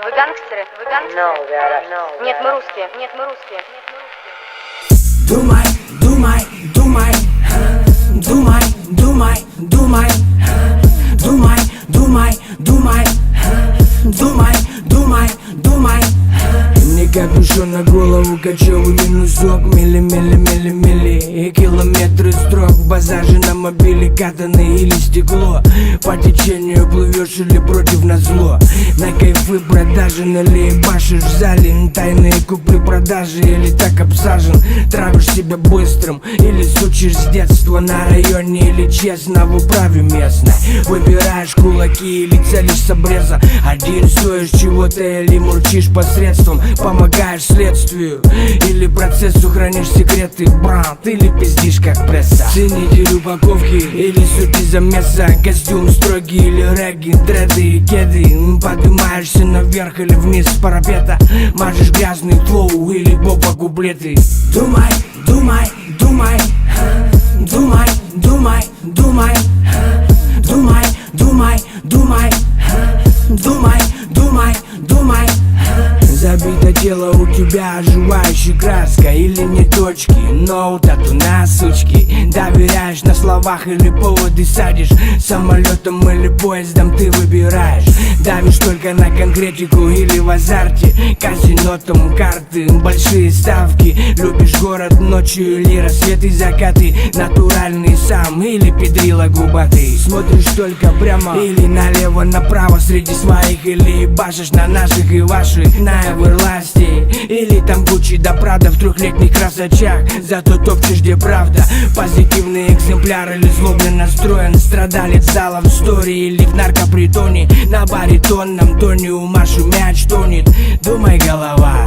Вы гангстеры? Вы гангстеры? Нет, мы русские. Нет, мы русские. Думай, думай, думай, думай, думай, думай, думай, думай, думай, думай, думай, думай. Мне капюшон на голову, кочевый минусок, мили, и километры строк. Базар же на мобиле, катаны или стекло. По течению плывешь или против назло. На кайфы продажи налеебашишь в зале. Тайные купли-продажи или так обсажен. Травишь себя быстрым или сучишь с детства на районе или честно в управе местной. Выбираешь кулаки или целишь с обреза. Один стоишь чего-то или мурчишь посредством. Помогаешь следствию или процессу, хранишь секреты, брат, или пиздишь как пресса. Ценитель упаковки или сути замеса. Костюм строгий или регги, дреды и кеды. Поднимаешься наверх или вниз с парапета. Мажешь грязный флоу или попа куплеты. Думай, думай, думай, думай, думай, думай, думай, думай, думай, думай, думай, думай. Забито тело у тебя, оживающая краска или не точки, но тату на сучки. Доверяешь на словах или поводы садишь. Самолетом или поездом ты выбираешь. Давишь только на конкретику или в азарте. Казино там карты, большие ставки. Любишь город ночью или рассветы, закаты. Натуральный сам или педрила губатый. Смотришь только прямо или налево, направо среди своих. Или башишь на наших и ваших, на Эверласте. Или там Гуччи да Прада в трехлетних красочах. Зато топчешь, где правда. Позитивный экземпляр или злобно настроен страдалец зала в истории или в наркопритоне. На баритонном тоне у Маши мяч тонет. Думай, голова.